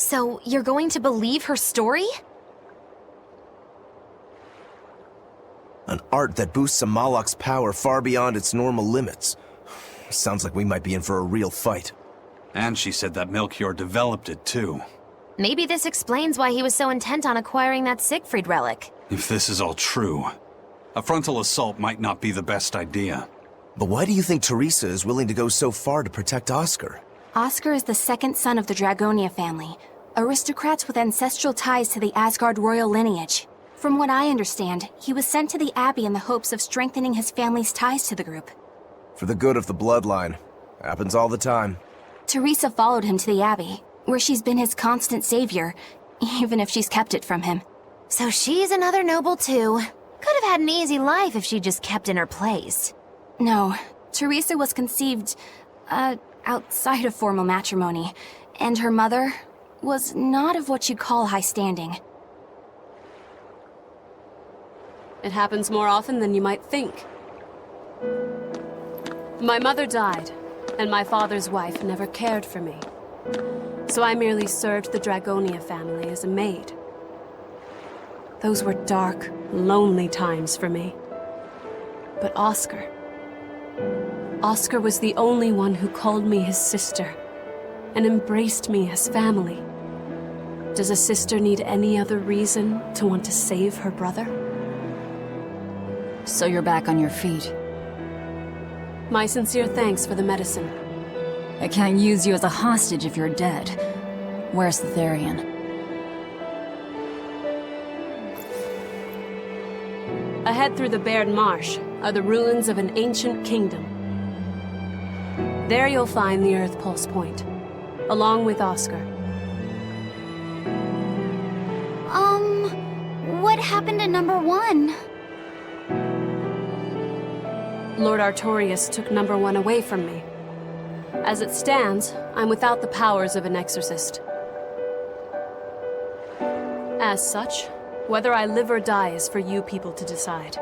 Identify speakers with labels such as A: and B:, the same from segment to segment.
A: So, you're going to believe her story?
B: An art that boosts a Malak's power far beyond its normal limits. Sounds like we might be in for a real fight.
C: And she said that Melchior developed it too.
A: Maybe this explains why he was so intent on acquiring that Siegfried relic.
C: If this is all true, a frontal assault might not be the best idea.
B: But why do you think Teresa is willing to go so far to protect Oscar?
D: Oscar is the second son of the Dragonia family, aristocrats with ancestral ties to the Asgard royal lineage. From what I understand, he was sent to the Abbey in the hopes of strengthening his family's ties to the group.
B: For the good of the bloodline. Happens all the time.
D: Teresa followed him to the Abbey, where she's been his constant savior, even if she's kept it from him.
A: So she's another noble too. Could have had an easy life if she just kept in her place.
D: No, Teresa was conceived, outside of formal matrimony, and her mother was not of what you'd call high standing.
E: It happens more often than you might think. My mother died, and my father's wife never cared for me. So I merely served the Dragonia family as a maid. Those were dark, lonely times for me. But Oscar was the only one who called me his sister and embraced me as family. Does a sister need any other reason to want to save her brother?
F: So you're back on your feet.
E: My sincere thanks for the medicine.
F: I can't use you as a hostage if you're dead. Where's the Therian?
E: Ahead through the Baird Marsh are the ruins of an ancient kingdom. There you'll find the Earth Pulse Point, along with Oscar.
G: What happened to number 1?
E: Lord Artorius took number 1 away from me. As it stands, I'm without the powers of an exorcist. As such, whether I live or die is for you people to decide.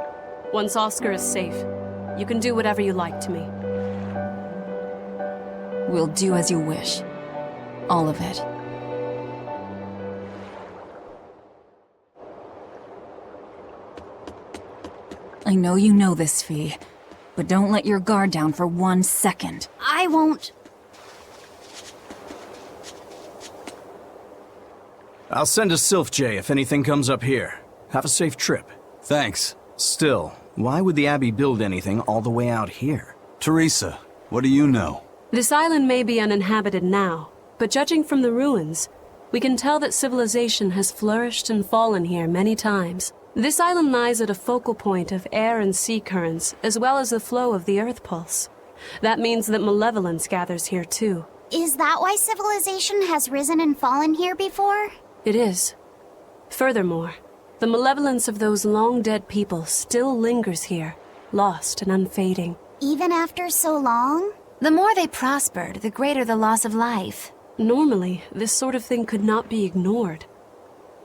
E: Once Oscar is safe, you can do whatever you like to me.
F: We'll do as you wish. All of it. I know you know this, Fee, but don't let your guard down for 1 second.
G: I won't.
H: I'll send a Sylph J if anything comes up here. Have a safe trip.
C: Thanks.
H: Still, why would the Abbey build anything all the way out here?
C: Teresa, what do you know?
E: This island may be uninhabited now, but judging from the ruins, we can tell that civilization has flourished and fallen here many times. This island lies at a focal point of air and sea currents, as well as the flow of the Earth Pulse. That means that malevolence gathers here too.
G: Is that why civilization has risen and fallen here before?
E: It is. Furthermore, the malevolence of those long-dead people still lingers here, lost and unfading.
G: Even after so long?
A: The more they prospered, the greater the loss of life.
E: Normally, this sort of thing could not be ignored.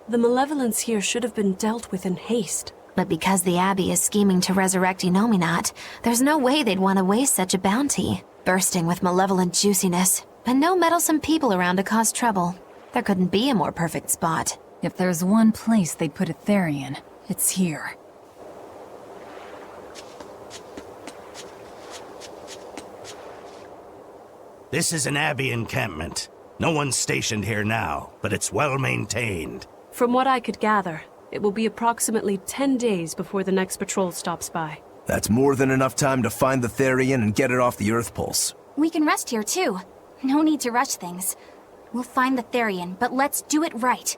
E: The malevolence here should have been dealt with in haste.
A: But because the Abbey is scheming to resurrect Enominat, there's no way they'd want to waste such a bounty. Bursting with malevolent juiciness, and no meddlesome people around to cause trouble. There couldn't be a more perfect spot.
F: If there's one place they'd put a Therian, it's here.
I: This is an Abbey encampment. No one's stationed here now, but it's well maintained.
E: From what I could gather, it will be approximately 10 days before the next patrol stops by.
B: That's more than enough time to find the Therian and get it off the Earth Pulse.
D: We can rest here too. No need to rush things. We'll find the Therian, but let's do it right.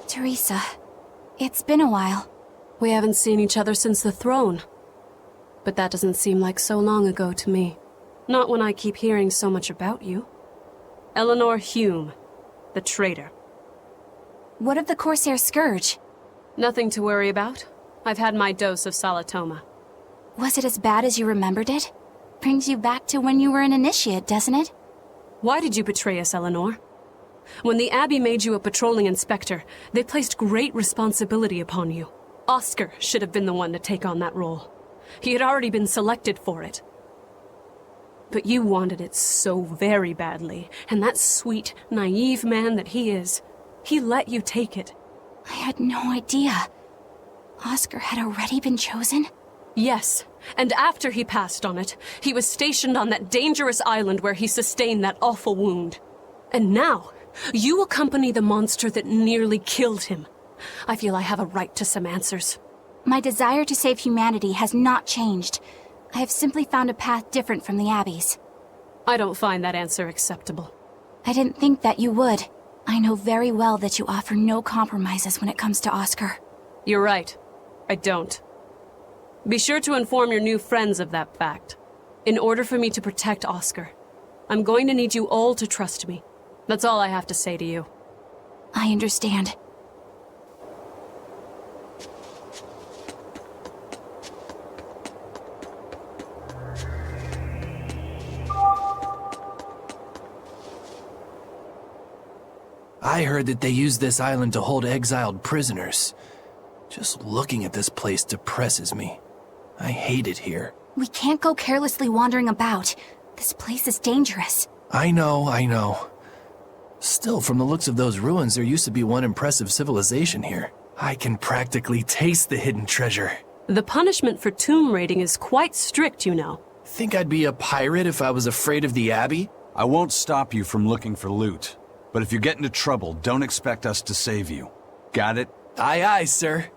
D: Teresa, it's been a while.
E: We haven't seen each other since the throne. But that doesn't seem like so long ago to me. Not when I keep hearing so much about you. Eleanor Hume, the traitor.
D: What of the Corsair Scourge?
E: Nothing to worry about. I've had my dose of Salatoma.
D: Was it as bad as you remembered it? Brings you back to when you were an initiate, doesn't it?
E: Why did you betray us, Eleanor? When the Abbey made you a patrolling inspector, they placed great responsibility upon you. Oscar should have been the one to take on that role. He had already been selected for it. But you wanted it so very badly, and that sweet, naive man that he is, he let you take it.
D: I had no idea. Oscar had already been chosen?
E: Yes, and after he passed on it, he was stationed on that dangerous island where he sustained that awful wound. And now, you accompany the monster that nearly killed him. I feel I have a right to some answers.
D: My desire to save humanity has not changed. I have simply found a path different from the Abbey's.
E: I don't find that answer acceptable.
D: I didn't think that you would. I know very well that you offer no compromises when it comes to Oscar.
E: You're right. I don't. Be sure to inform your new friends of that fact. In order for me to protect Oscar, I'm going to need you all to trust me. That's all I have to say to you.
D: I understand.
J: I heard that they use this island to hold exiled prisoners. Just looking at this place depresses me. I hate it here.
D: We can't go carelessly wandering about. This place is dangerous.
J: I know. Still, from the looks of those ruins, there used to be one impressive civilization here. I can practically taste the hidden treasure.
E: The punishment for tomb raiding is quite strict, you know.
J: Think I'd be a pirate if I was afraid of the Abbey?
C: I won't stop you from looking for loot. But if you get into trouble, don't expect us to save you. Got it?
J: Aye, aye, sir.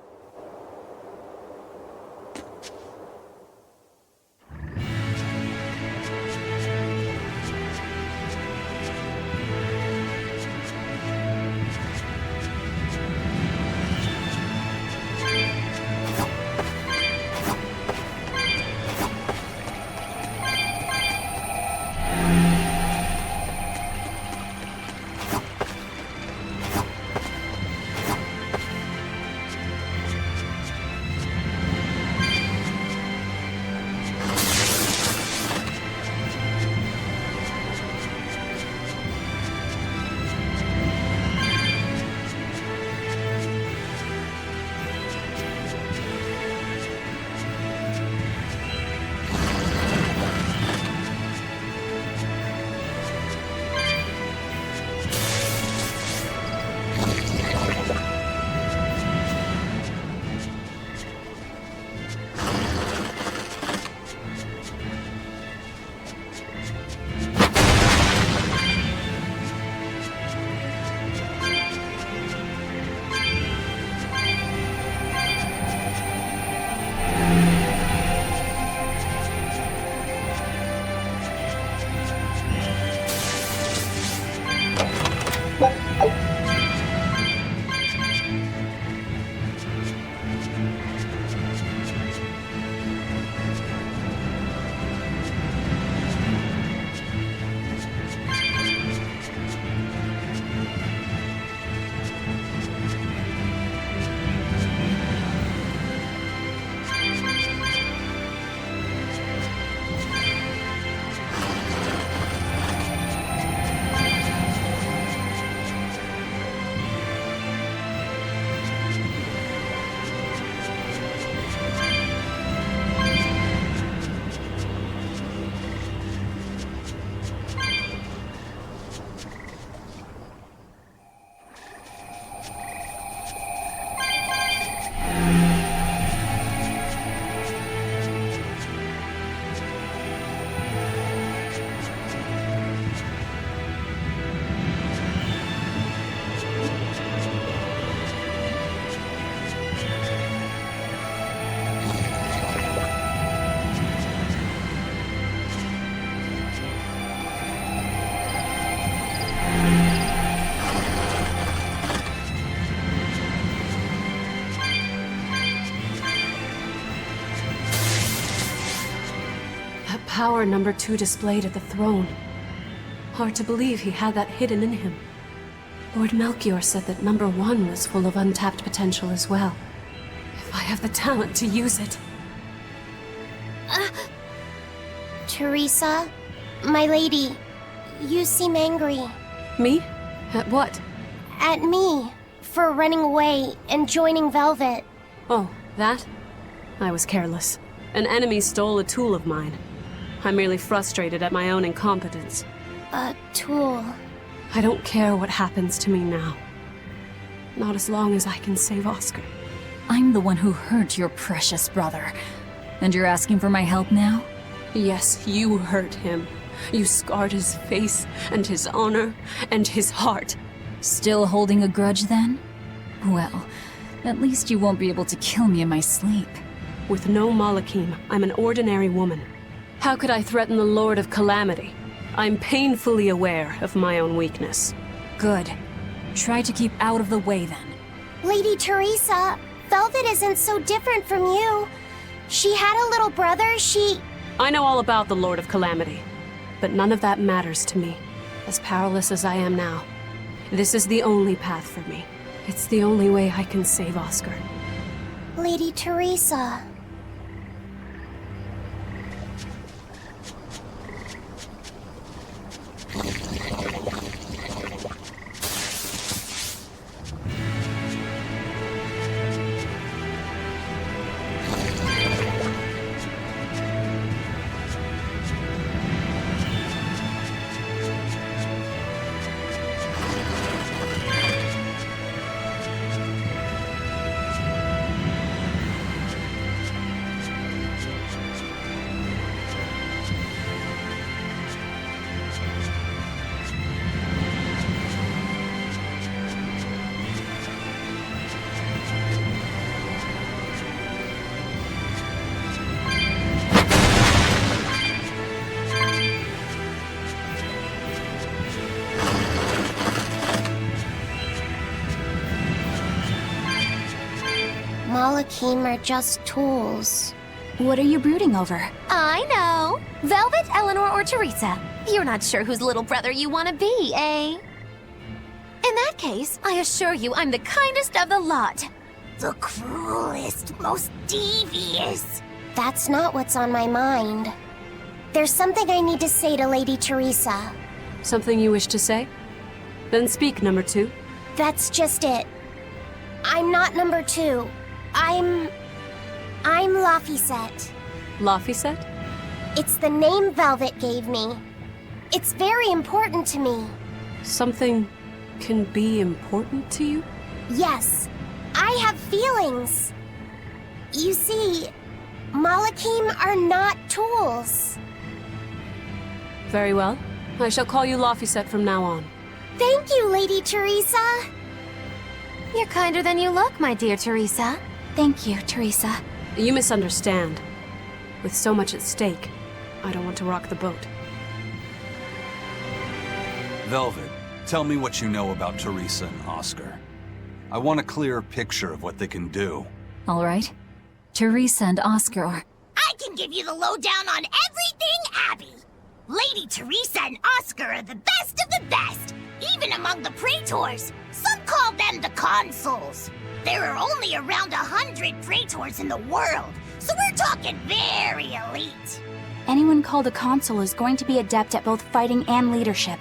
E: Power number 2 displayed at the throne. Hard to believe he had that hidden in him. Lord Melchior said that number 1 was full of untapped potential as well. If I have the talent to use it.
G: Teresa, my lady, you seem angry.
E: Me? At what?
G: At me, for running away and joining Velvet.
E: Oh, that? I was careless. An enemy stole a tool of mine. I'm merely frustrated at my own incompetence.
G: A tool.
E: I don't care what happens to me now. Not as long as I can save Oscar.
F: I'm the one who hurt your precious brother. And you're asking for my help now?
E: Yes, you hurt him. You scarred his face, and his honor, and his heart.
F: Still holding a grudge then? Well, at least you won't be able to kill me in my sleep.
E: With no Malachim, I'm an ordinary woman. How could I threaten the Lord of Calamity? I'm painfully aware of my own weakness.
F: Good. Try to keep out of the way then.
G: Lady Teresa, Velvet isn't so different from you. She had a little brother,
E: I know all about the Lord of Calamity, but none of that matters to me. As powerless as I am now, this is the only path for me. It's the only way I can save Oscar.
G: Lady Teresa. Malachim are just tools.
D: What are you brooding over?
A: I know. Velvet, Eleanor, or Teresa. You're not sure whose little brother you want to be, eh? In that case, I assure you I'm the kindest of the lot.
G: The cruelest, most devious. That's not what's on my mind. There's something I need to say to Lady Teresa.
E: Something you wish to say? Then speak, number 2.
G: That's just it. I'm not number 2. I'm Laphicet.
E: Laphicet?
G: It's the name Velvet gave me. It's very important to me.
E: Something can be important to you?
G: Yes, I have feelings. You see, Malachim are not tools.
E: Very well. I shall call you Laphicet from now on.
G: Thank you, Lady Teresa.
A: You're kinder than you look, my dear Teresa.
D: Thank you, Teresa.
E: You misunderstand. With so much at stake, I don't want to rock the boat.
C: Velvet, tell me what you know about Teresa and Oscar. I want a clearer picture of what they can do.
F: All right. Teresa and Oscar are...
G: I can give you the lowdown on everything Abby. Lady Teresa and Oscar are the best of the best, even among the praetors. Some call them the consuls. There are only around 100 praetors in the world, so we're talking very elite.
D: Anyone called a consul is going to be adept at both fighting and leadership.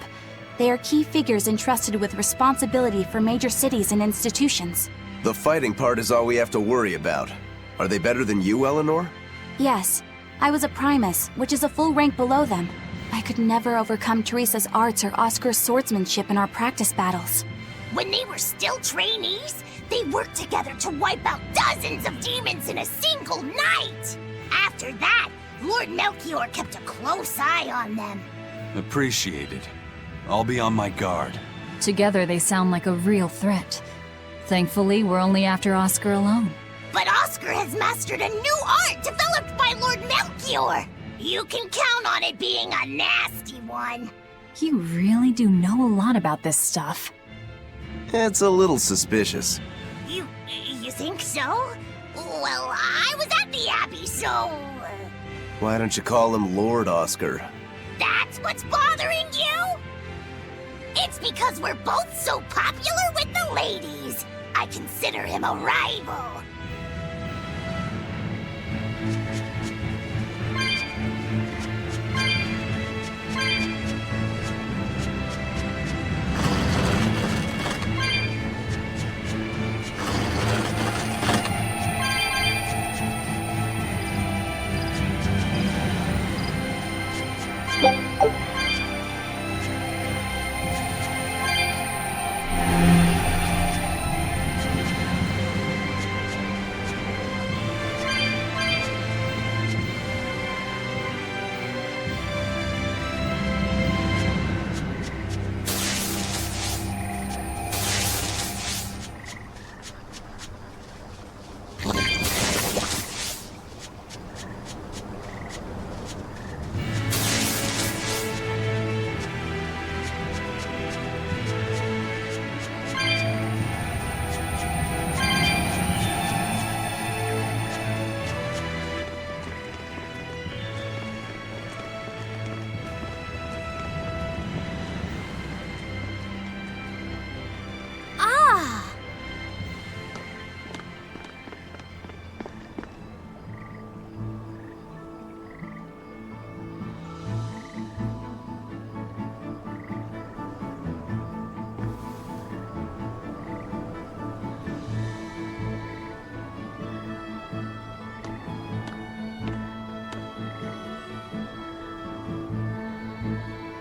D: They are key figures entrusted with responsibility for major cities and institutions.
B: The fighting part is all we have to worry about. Are they better than you, Eleanor?
D: Yes, I was a primus, which is a full rank below them. I could never overcome Teresa's arts or Oscar's swordsmanship in our practice battles.
G: When they were still trainees, they worked together to wipe out dozens of demons in a single night. After that, Lord Melchior kept a close eye on them.
C: Appreciated. I'll be on my guard.
F: Together they sound like a real threat. Thankfully, we're only after Oscar alone.
G: But Oscar has mastered a new art developed by Lord Melchior. You can count on it being a nasty one.
F: You really do know a lot about this stuff.
B: It's a little suspicious.
G: You think so? Well, I was at the Abbey, so...
B: Why don't you call him Lord Oscar?
G: That's what's bothering you? It's because we're both so popular with the ladies. I consider him a rival.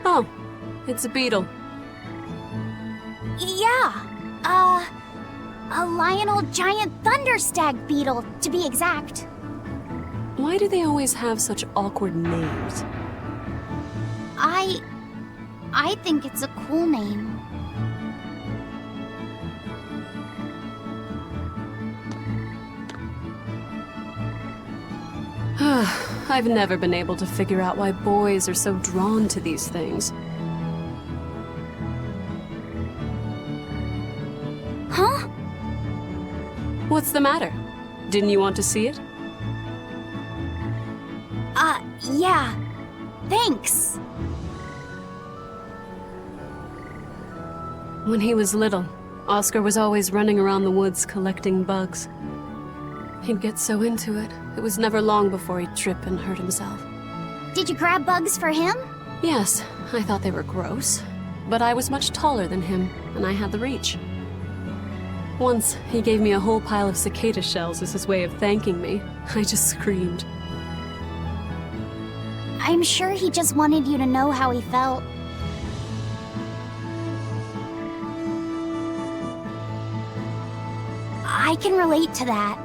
E: Oh, it's a beetle.
D: Yeah, a Lionel giant thunderstag beetle, to be exact.
E: Why do they always have such awkward names?
D: I think it's a cool name.
E: I've never been able to figure out why boys are so drawn to these things.
D: Huh?
E: What's the matter? Didn't you want to see it?
D: Yeah. Thanks.
E: When he was little, Oscar was always running around the woods collecting bugs. He'd get so into it, it was never long before he'd trip and hurt himself.
D: Did you grab bugs for him?
E: Yes, I thought they were gross, but I was much taller than him, and I had the reach. Once, he gave me a whole pile of cicada shells as his way of thanking me. I just screamed.
D: I'm sure he just wanted you to know how he felt. I can relate to that.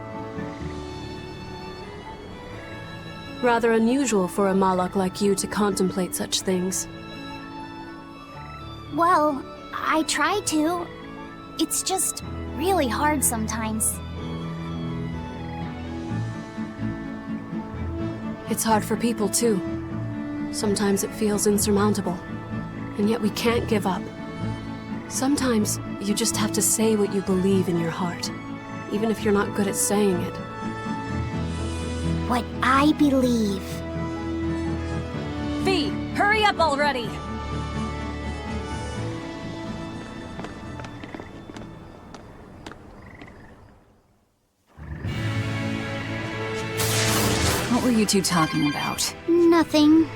E: Rather unusual for a Malak like you to contemplate such things.
D: Well, I try to. It's just really hard sometimes.
E: It's hard for people, too. Sometimes it feels insurmountable, and yet we can't give up. Sometimes you just have to say what you believe in your heart, even if you're not good at saying it.
D: What I believe.
F: Fee, hurry up already! What were you two talking about?
D: Nothing.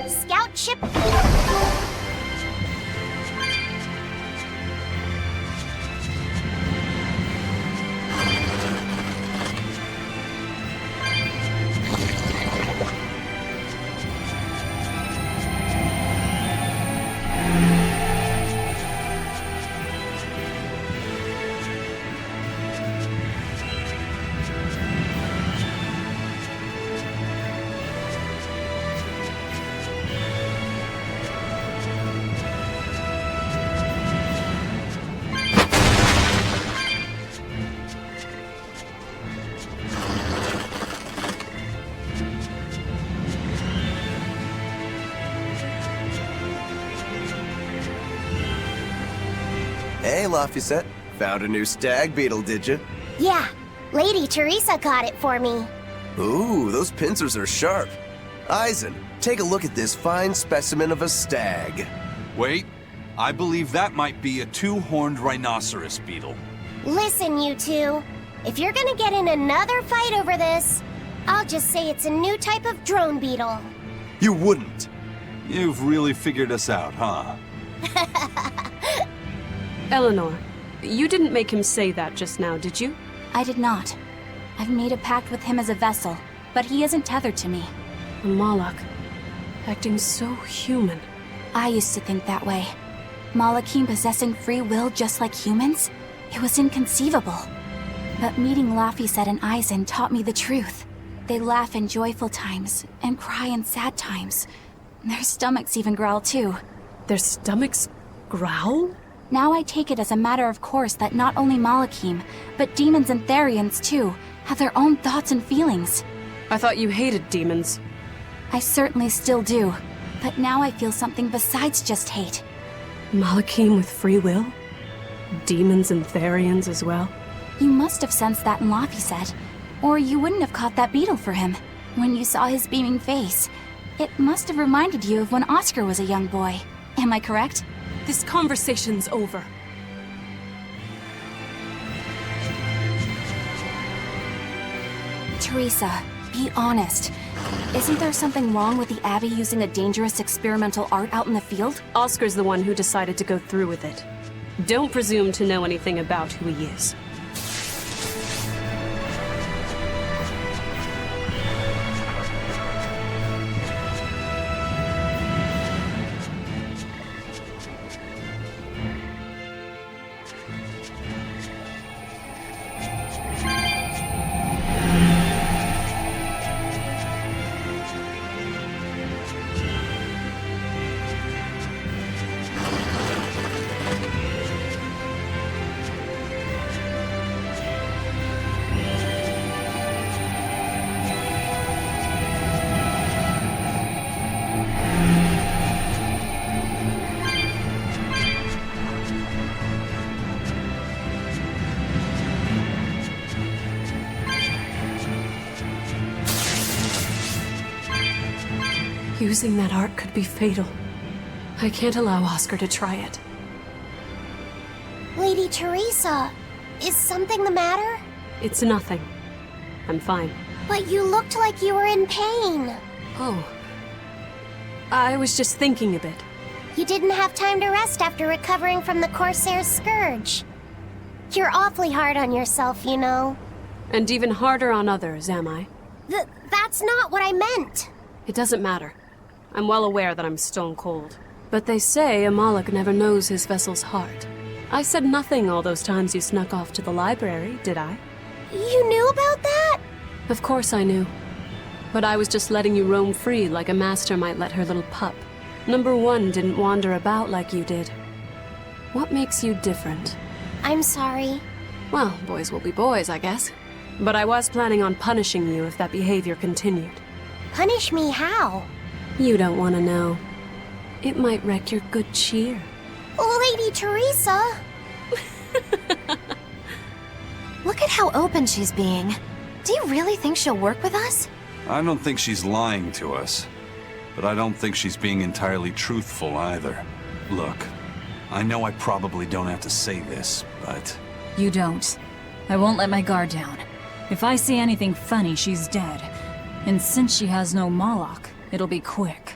D: Scout ship.
B: Hey, Laphicet. Found a new stag beetle, did you?
G: Yeah, Lady Teresa caught it for me.
B: Ooh, those pincers are sharp. Eisen, take a look at this fine specimen of a stag.
C: Wait, I believe that might be a two-horned rhinoceros beetle.
G: Listen, you two. If you're gonna get in another fight over this, I'll just say it's a new type of drone beetle.
B: You wouldn't.
C: You've really figured us out, huh?
E: Eleanor, you didn't make him say that just now, did you?
D: I did not. I've made a pact with him as a vessel, but he isn't tethered to me.
E: A Moloch, acting so human.
D: I used to think that way. Malachim possessing free will just like humans? It was inconceivable. But meeting Laphicet and Eisen taught me the truth. They laugh in joyful times and cry in sad times. Their stomachs even growl too.
E: Their stomachs growl?
D: Now I take it as a matter of course that not only Malachim, but demons and Therians too, have their own thoughts and feelings.
E: I thought you hated demons.
D: I certainly still do, but now I feel something besides just hate.
E: Malachim with free will? Demons and Therians as well?
D: You must have sensed that in Laphicet, or you wouldn't have caught that beetle for him. When you saw his beaming face, it must have reminded you of when Oscar was a young boy. Am I correct?
E: This conversation's over.
D: Teresa, be honest. Isn't there something wrong with the Abbey using a dangerous experimental art out in the field?
E: Oscar's the one who decided to go through with it. Don't presume to know anything about who he is. Using that art could be fatal. I can't allow Oscar to try it.
G: Lady Teresa, is something the matter?
E: It's nothing. I'm fine.
G: But you looked like you were in pain.
E: Oh. I was just thinking a bit.
G: You didn't have time to rest after recovering from the Corsair's scourge. You're awfully hard on yourself, you know.
E: And even harder on others, am I?
G: That's not what I meant.
E: It doesn't matter. I'm well aware that I'm stone cold. But they say a Moloch never knows his vessel's heart. I said nothing all those times you snuck off to the library, did I?
G: You knew about that?
E: Of course I knew. But I was just letting you roam free like a master might let her little pup. Number one didn't wander about like you did. What makes you different?
G: I'm sorry.
E: Well, boys will be boys, I guess. But I was planning on punishing you if that behavior continued.
G: Punish me how?
E: You don't want to know. It might wreck your good cheer.
G: Lady Teresa!
A: Look at how open she's being. Do you really think she'll work with us?
C: I don't think she's lying to us. But I don't think she's being entirely truthful either. Look, I know I probably don't have to say this, but...
F: You don't. I won't let my guard down. If I see anything funny, she's dead. And since she has no Moloch, it'll be quick.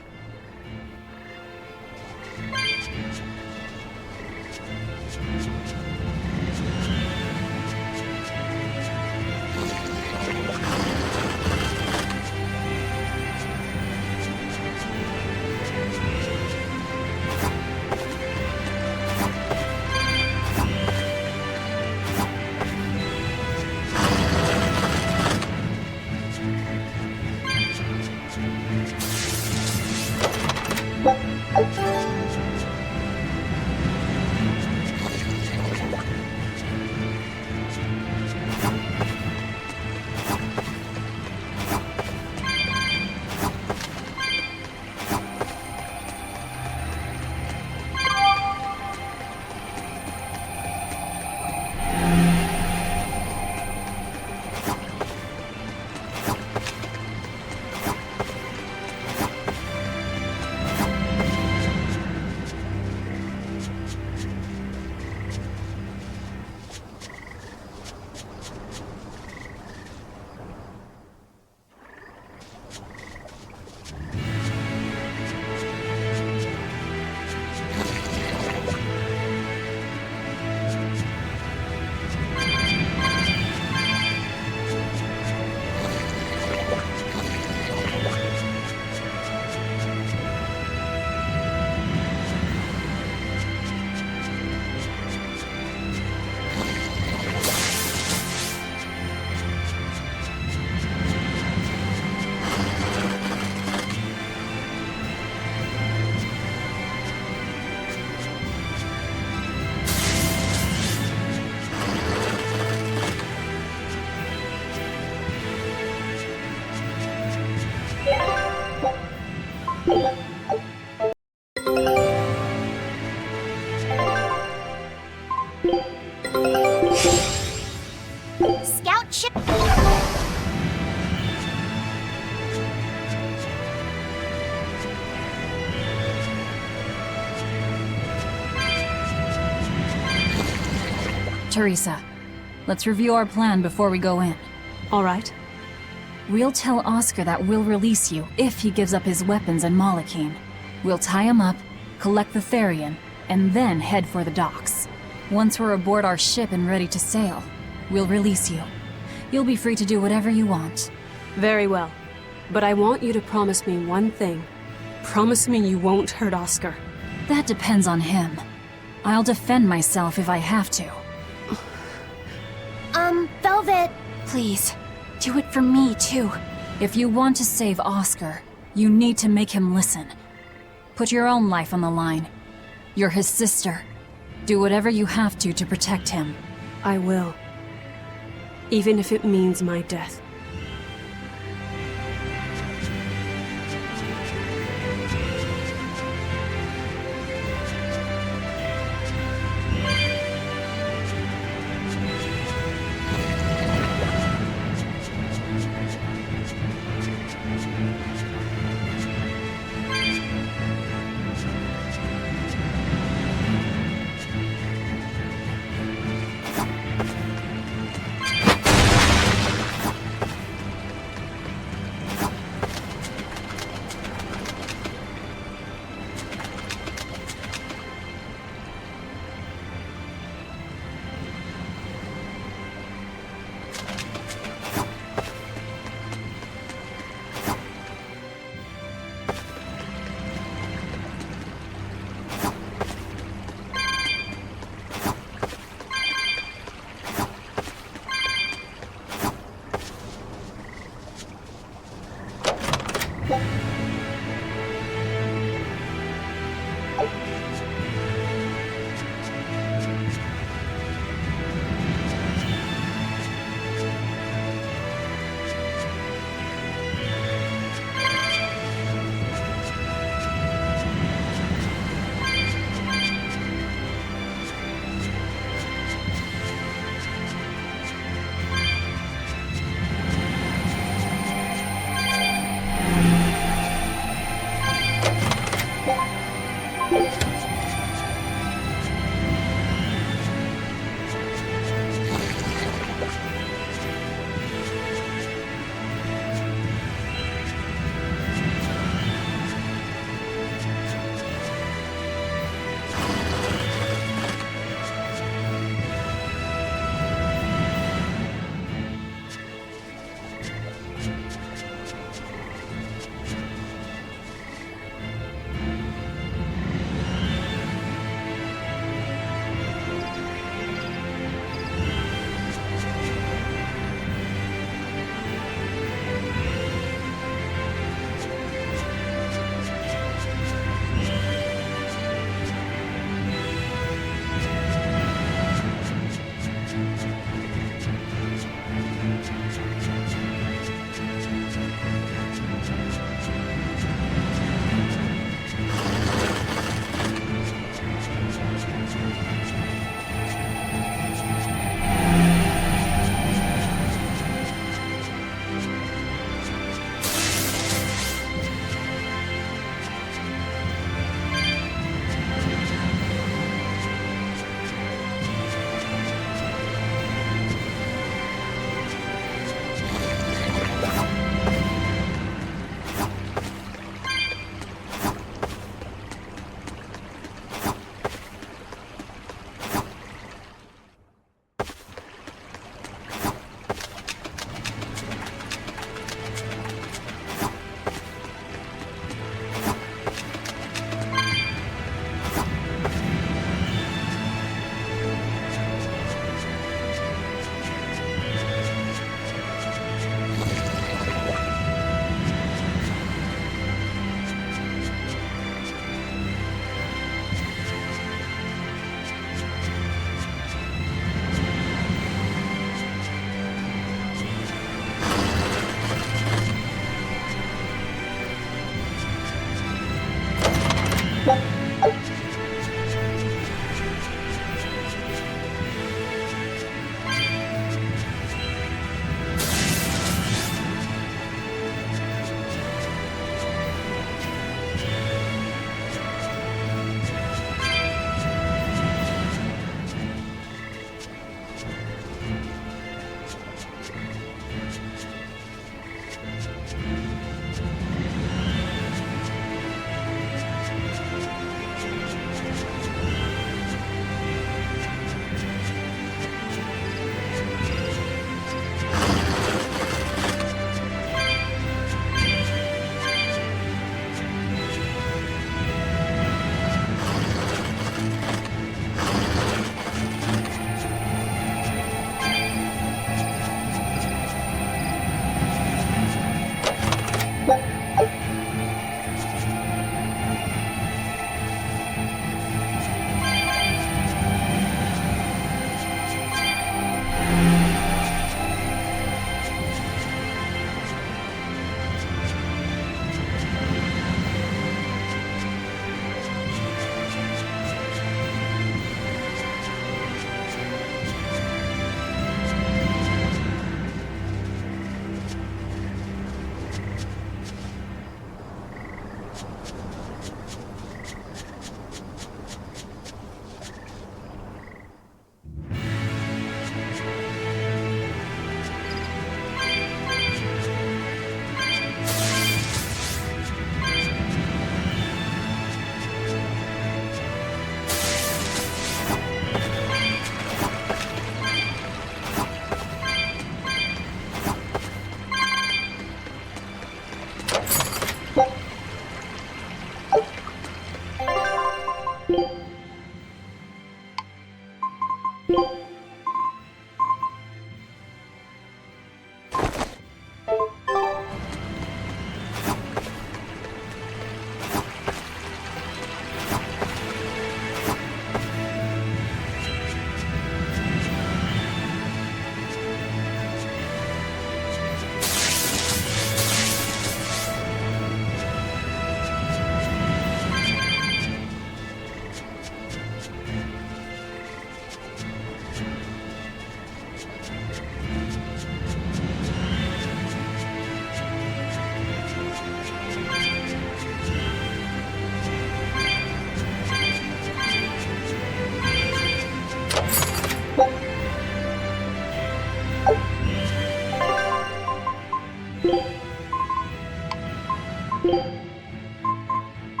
G: Scout ship.
F: Teresa, let's review our plan before we go in.
E: All right.
F: We'll tell Oscar that we'll release you if he gives up his weapons and Malakine. We'll tie him up, collect the Therian, and then head for the docks. Once we're aboard our ship and ready to sail, we'll release you. You'll be free to do whatever you want.
E: Very well. But I want you to promise me one thing. Promise me you won't hurt Oscar.
F: That depends on him. I'll defend myself if I have to.
G: Velvet.
D: Please, do it for me, too.
F: If you want to save Oscar, you need to make him listen. Put your own life on the line. You're his sister. Do whatever you have to protect him.
E: I will. Even if it means my death.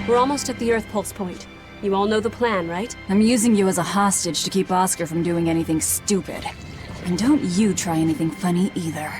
E: We're almost at the Earth Pulse point. You all know the plan, right?
F: I'm using you as a hostage to keep Oscar from doing anything stupid. And don't you try anything funny either.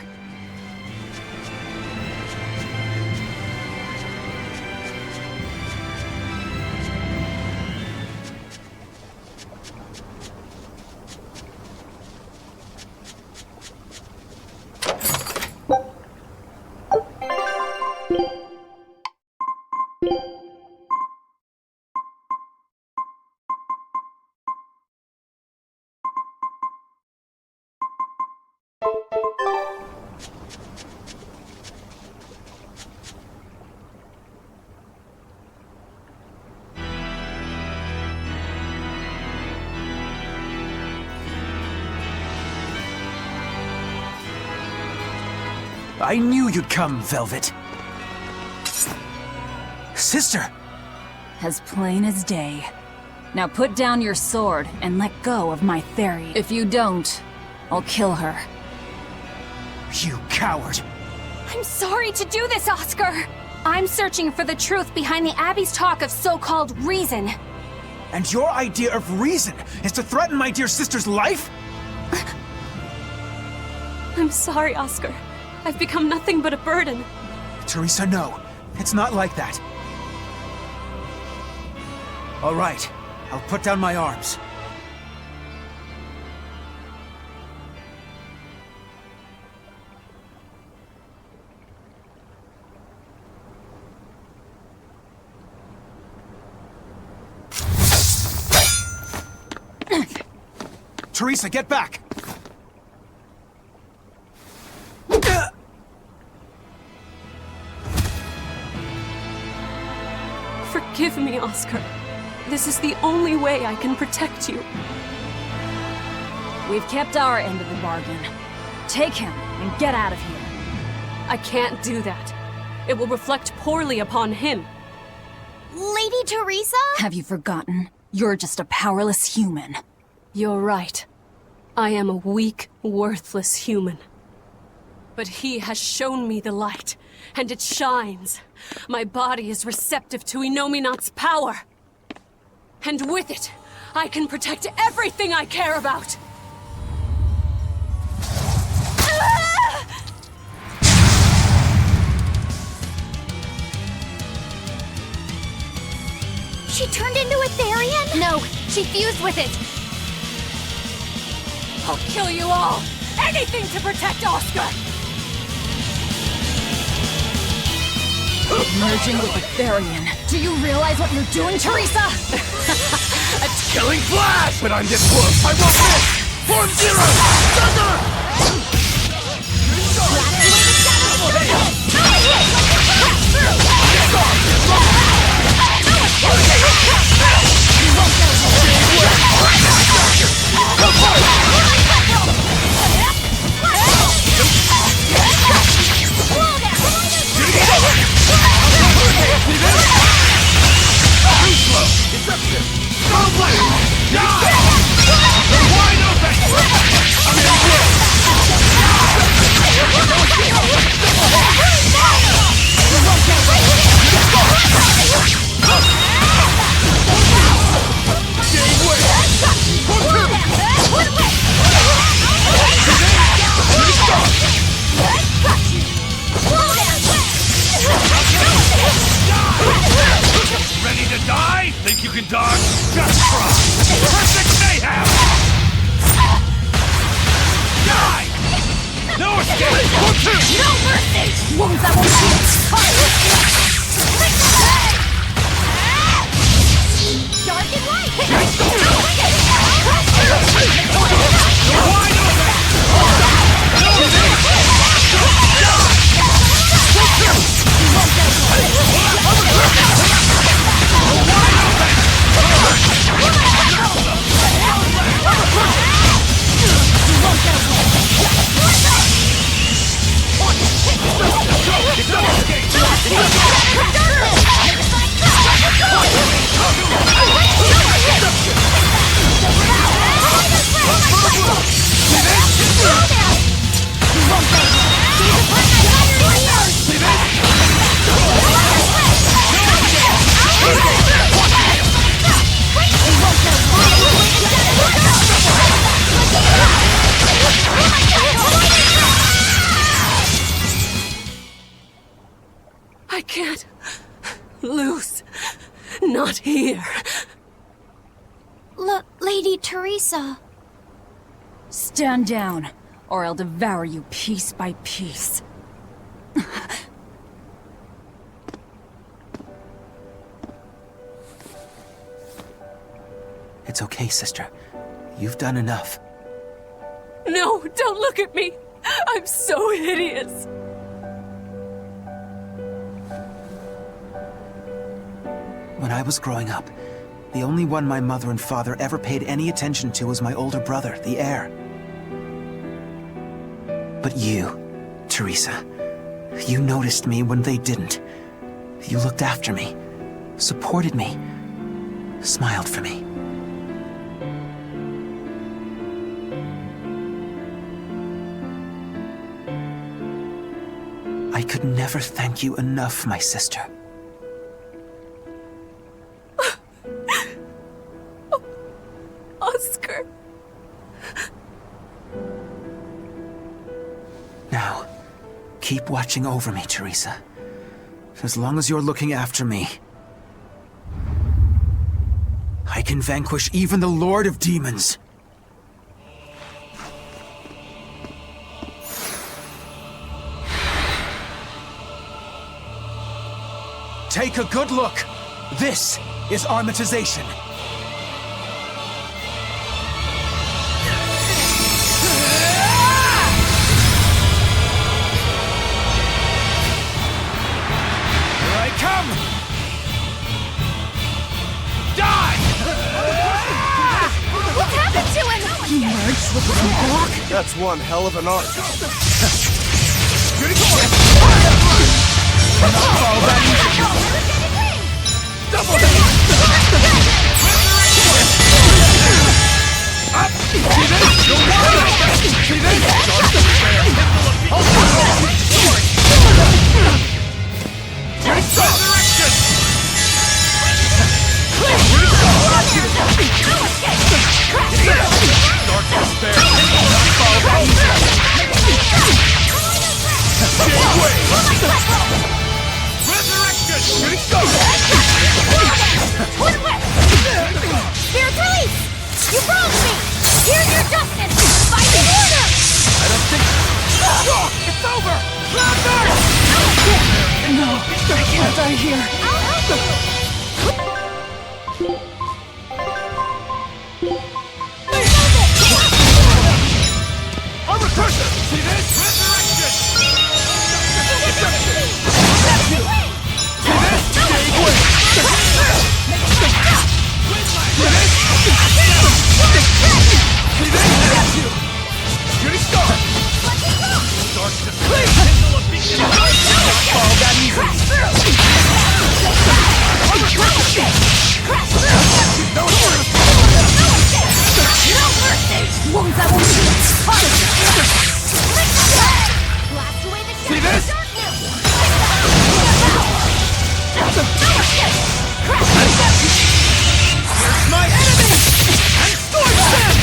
H: I knew you'd come, Velvet. Sister!
F: As plain as day. Now put down your sword and let go of my Theri. If you don't, I'll kill her.
H: You coward!
D: I'm sorry to do this, Oscar! I'm searching for the truth behind the Abbey's talk of so-called reason.
H: And your idea of reason is to threaten my dear sister's life?
E: I'm sorry, Oscar. I've become nothing but a burden.
H: Teresa, no. It's not like that. All right. I'll put down my arms. Teresa, get back!
E: Forgive me, Oscar. This is the only way I can protect you.
F: We've kept our end of the bargain. Take him and get out of here.
E: I can't do that. It will reflect poorly upon him.
G: Lady Teresa?
F: Have you forgotten? You're just a powerless human.
E: You're right. I am a weak, worthless human. But he has shown me the light, and it shines. My body is receptive to Inominat's power. And with it, I can protect everything I care about!
G: She turned into a Therian?
D: No, she fused with it!
E: I'll kill you all! Anything to protect Oscar!
F: Merging with the Therian. Do you realize what you're doing, Teresa?
J: Killing Flash! But I'm this close, I won't miss! Form Zero! Thunder!
I: Ready to die? Think you can dodge? Just try! Perfect mayhem! Die! No escape!
G: No mercy!
F: Wounds that won't
G: Dark and light!
I: Wide open!
E: I can't lose. Not here.
G: Lady Teresa.
F: Stand down, or I'll devour you piece by piece.
H: It's okay, sister. You've done enough.
E: No, don't look at me. I'm so hideous.
H: When I was growing up, the only one my mother and father ever paid any attention to was my older brother, the heir. But you, Teresa, You noticed me when they didn't. You looked after me, supported me, smiled for me. I could never thank you enough, my sister.
E: Oscar.
H: Now, keep watching over me, Teresa. As long as you're looking after me, I can vanquish even the Lord of Demons. Take a good look. This is armatization. Here I come! Die!
G: What happened to him?
F: He merged with the Morlock?
B: That's one hell of an art.
G: Spirit release! You wronged me! Here's your justice! Fight in order!
H: I don't think... It's over!
F: No, I can't die here.
G: I'll help you!
H: Armor person! See this? Resurrection!
G: See this?
H: Here's my enemy! And scorch them!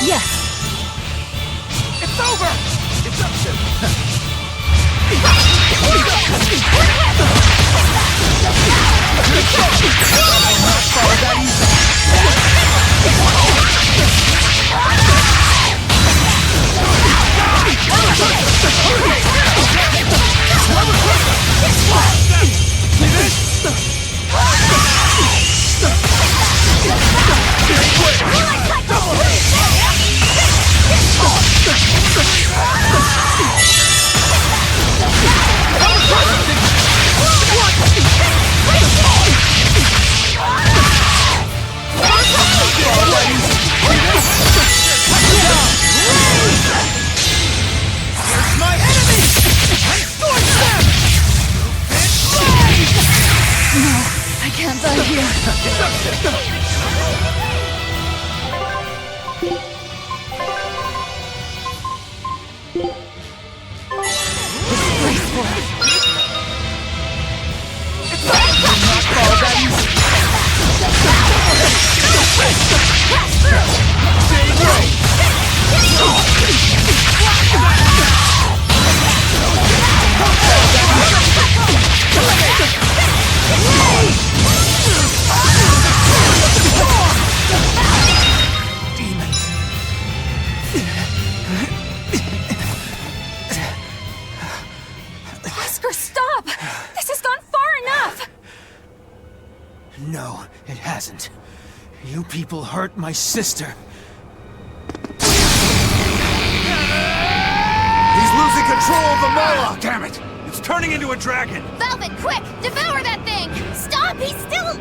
F: Yes.
H: It's over! It's up to...
D: Oscar, stop! This has gone far enough!
H: No, it hasn't. You people hurt my sister.
B: He's losing control of the Moloch! Damn it! It's
C: turning into a dragon!
A: Velvet, quick! Devour that thing!
G: Stop! He's still...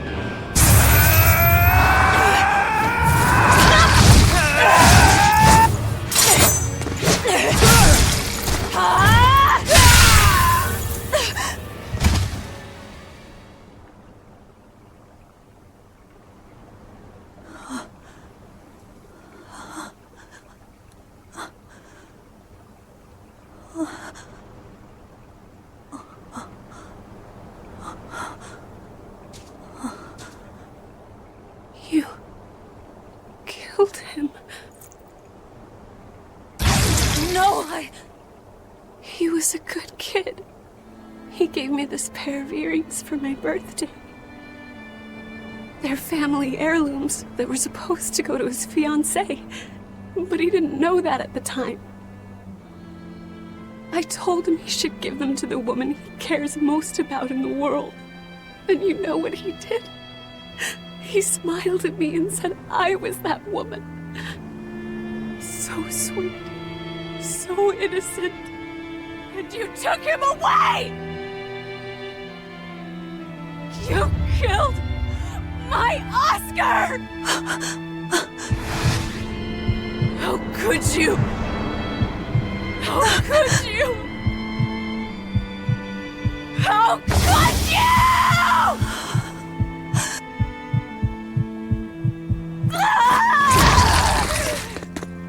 E: You killed him.
G: No,
E: He was a good kid. He gave me this pair of earrings for my birthday. They're family heirlooms that were supposed to go to his fiancée, but he didn't know that at the time. I told him he should give them to the woman he cares most about in the world. And you know what he did? He smiled at me and said I was that woman. So sweet, so innocent.
G: and you took him away! You killed my Oscar! How could you? How could you? How could you?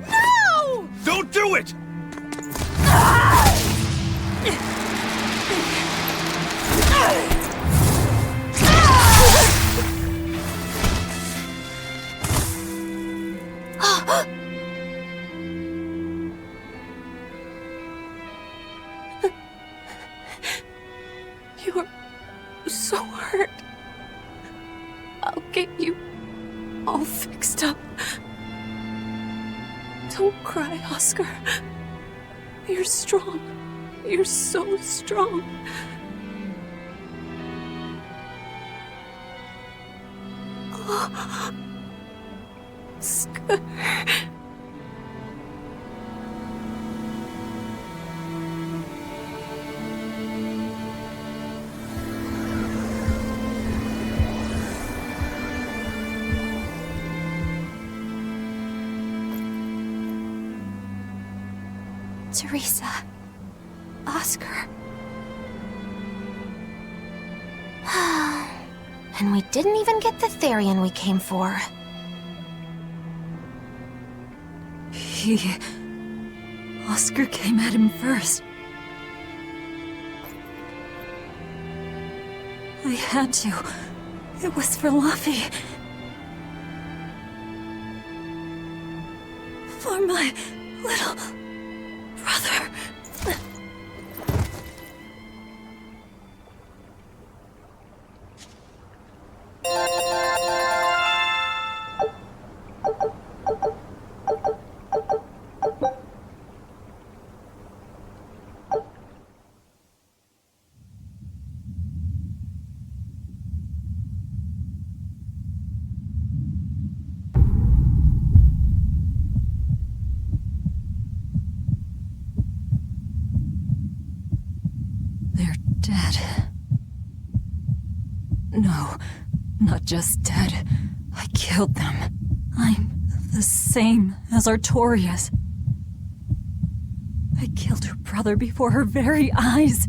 G: No!
C: Don't do it!
E: You're so hurt. I'll get you all fixed up. Don't cry, Oscar. You're strong. You're so strong. Oh. Oscar.
A: Teresa. Oscar. And we didn't even get the Therian we came for.
F: Oscar came at him first. I had to. It was for Luffy. For my little brother. They're dead. No, not just dead. I killed them. I'm the same as Artorias. I killed her brother before her very eyes.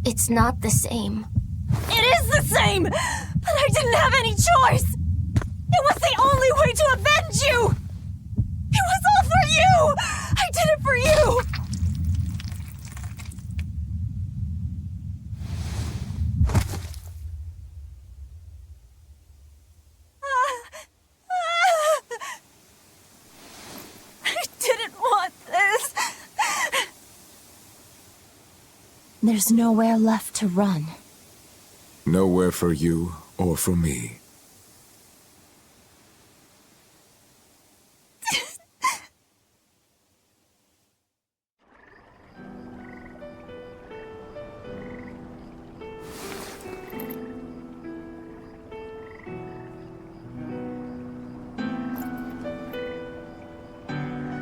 A: It's not the same.
G: It is the same! But I didn't have any choice! It was the only way to avenge you! It was all for you! I did it for you! I didn't want this!
A: There's nowhere left to run.
K: Nowhere for you or for me.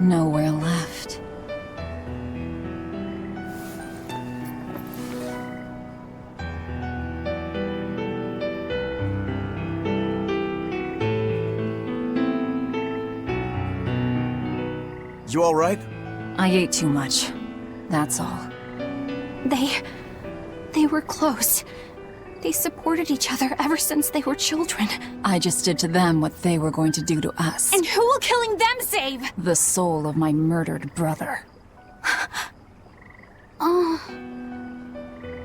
F: Nowhere left.
B: You alright?
F: I ate too much. That's all.
D: They were close. They supported each other ever since they were children.
F: I just did to them what they were going to do to us.
D: And who will killing them save?
F: The soul of my murdered brother.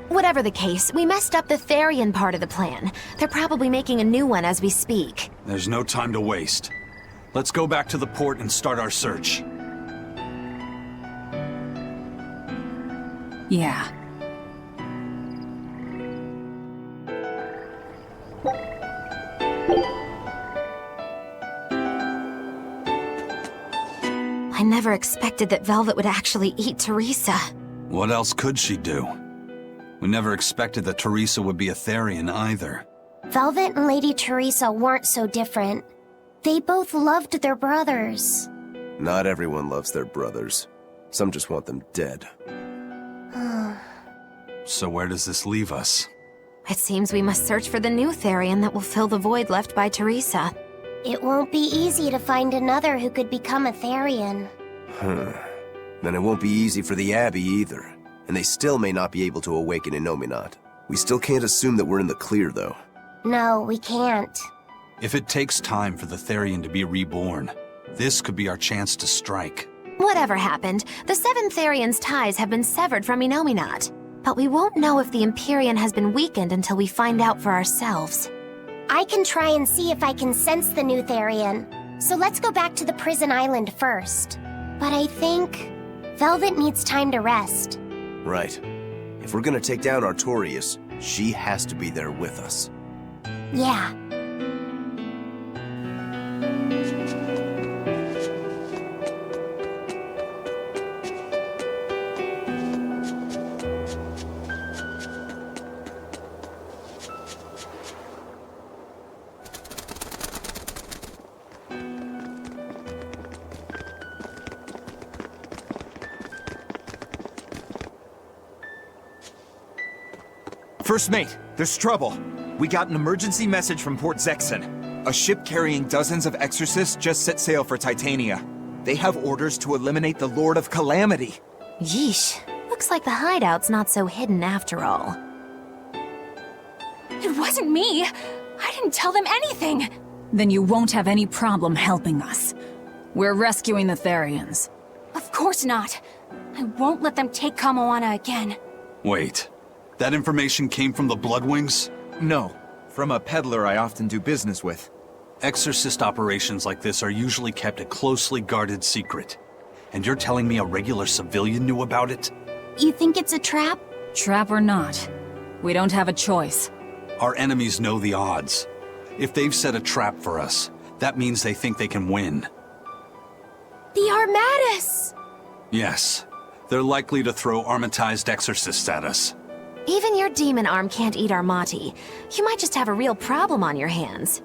A: Whatever the case, we messed up the Therian part of the plan. They're probably making a new one as we speak.
C: There's no time to waste. Let's go back to the port and start our search.
F: Yeah.
A: I never expected that Velvet would actually eat Teresa.
C: What else could she do? We never expected that Teresa would be a Therian either.
G: Velvet and Lady Teresa weren't so different. They both loved their brothers.
B: Not everyone loves their brothers. Some just want them dead.
C: So where does this leave us?
A: It seems we must search for the new Therian that will fill the void left by Teresa.
G: It won't be easy to find another who could become a Therian.
B: Then it won't be easy for the Abbey either. And they still may not be able to awaken Innominat. We still can't assume that we're in the clear, though.
G: No, we can't.
C: If it takes time for the Therian to be reborn, this could be our chance to strike.
A: Whatever happened, the 7 Therians' ties have been severed from Innominat. But we won't know if the Empyrean has been weakened until we find out for ourselves.
G: I can try and see if I can sense the new Therian. So let's go back to the prison island first. But I think Velvet needs time to rest.
B: Right. If we're gonna take down Artorias, she has to be there with us.
G: Yeah.
L: First mate, there's trouble. We got an emergency message from Port Zexon. A ship carrying dozens of exorcists just set sail for Titania. They have orders to eliminate the Lord of Calamity.
A: Yeesh. Looks like the hideout's not so hidden after all.
D: It wasn't me. I didn't tell them anything.
F: Then you won't have any problem helping us. We're rescuing the Therians.
D: Of course not. I won't let them take Kamoana again.
C: Wait. That information came from the Bloodwings?
L: No, from a peddler I often do business with.
C: Exorcist operations like this are usually kept a closely guarded secret. And you're telling me a regular civilian knew about it?
G: You think it's a trap?
F: Trap or not, we don't have a choice.
C: Our enemies know the odds. If they've set a trap for us, that means they think they can win.
G: The Armatus!
C: Yes. They're likely to throw armatized exorcists at us.
A: Even your demon arm can't eat Armati. You might just have a real problem on your hands.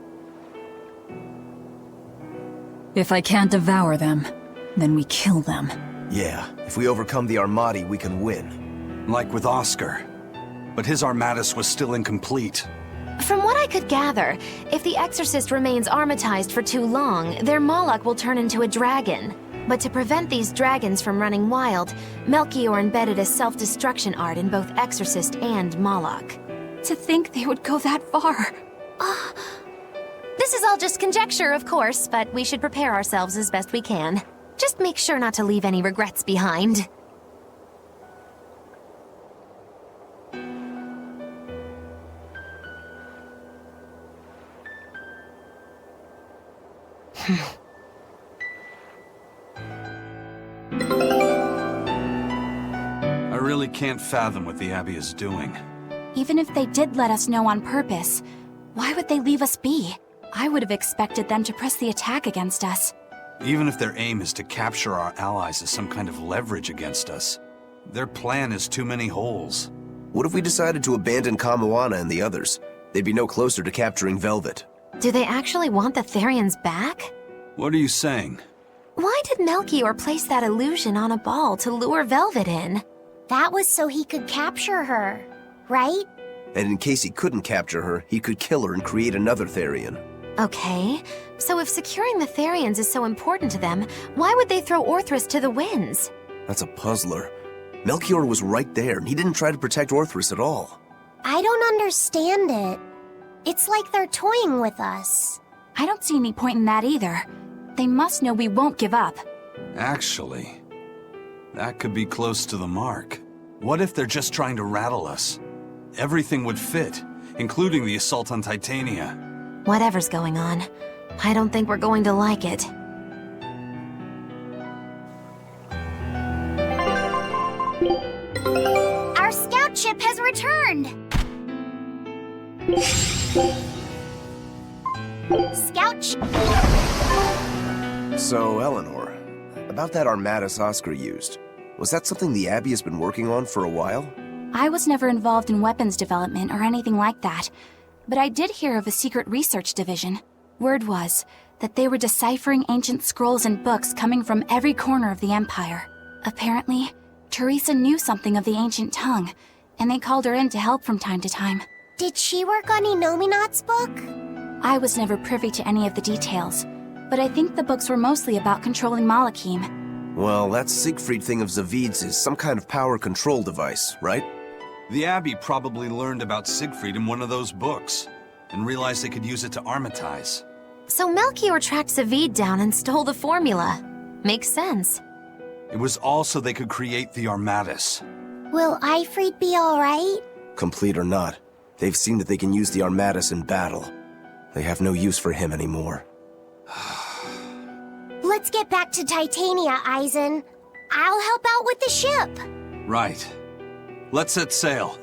F: If I can't devour them, then we kill them.
B: Yeah, if we overcome the Armati, we can win.
C: Like with Oscar. But his Armatus was still incomplete.
A: From what I could gather, if the Exorcist remains armatized for too long, their Moloch will turn into a dragon. But to prevent these dragons from running wild, Melchior embedded a self-destruction art in both Exorcist and Moloch.
D: To think they would go that far.
A: This is all just conjecture, of course, but we should prepare ourselves as best we can. Just make sure not to leave any regrets behind.
C: I really can't fathom what the Abbey is doing.
D: Even if they did let us know on purpose, why would they leave us be? I would have expected them to press the attack against us.
C: Even if their aim is to capture our allies as some kind of leverage against us, their plan is too many holes.
B: What if we decided to abandon Kamoana and the others? They'd be no closer to capturing Velvet.
A: Do they actually want the Therians back?
C: What are you saying?
A: Why did Melchior place that illusion on a ball to lure Velvet in?
G: That was so he could capture her, right?
B: And in case he couldn't capture her, he could kill her and create another Therian.
A: Okay, so if securing the Therians is so important to them, why would they throw Orthrus to the winds?
B: That's a puzzler. Melchior was right there, and he didn't try to protect Orthrus at all.
M: I don't understand it. It's like they're toying with us.
D: I don't see any point in that either. They must know we won't give up.
C: Actually, that could be close to the mark. What if they're just trying to rattle us? Everything would fit, including the assault on Titania.
A: Whatever's going on, I don't think we're going to like it.
G: Our scout ship has returned! Scout ship...
B: So, Eleanor, about that Armatus Oscar used, was that something the Abbey has been working on for a while?
D: I was never involved in weapons development or anything like that, but I did hear of a secret research division. Word was that they were deciphering ancient scrolls and books coming from every corner of the Empire. Apparently, Teresa knew something of the ancient tongue, and they called her in to help from time to time.
M: Did she work on Enominat's book?
D: I was never privy to any of the details, but I think the books were mostly about controlling Malachim.
B: Well, that Siegfried thing of Zavid's is some kind of power control device, right?
C: The Abbey probably learned about Siegfried in one of those books, and realized they could use it to armatize.
A: So Melchior tracked Zavid down and stole the formula. Makes sense.
C: It was all so they could create the Armatus.
M: Will Ifrit be alright?
B: Complete or not, they've seen that they can use the Armatus in battle. They have no use for him anymore.
M: Let's get back to Titania, Eisen. I'll help out with the ship.
C: Right. Let's set sail.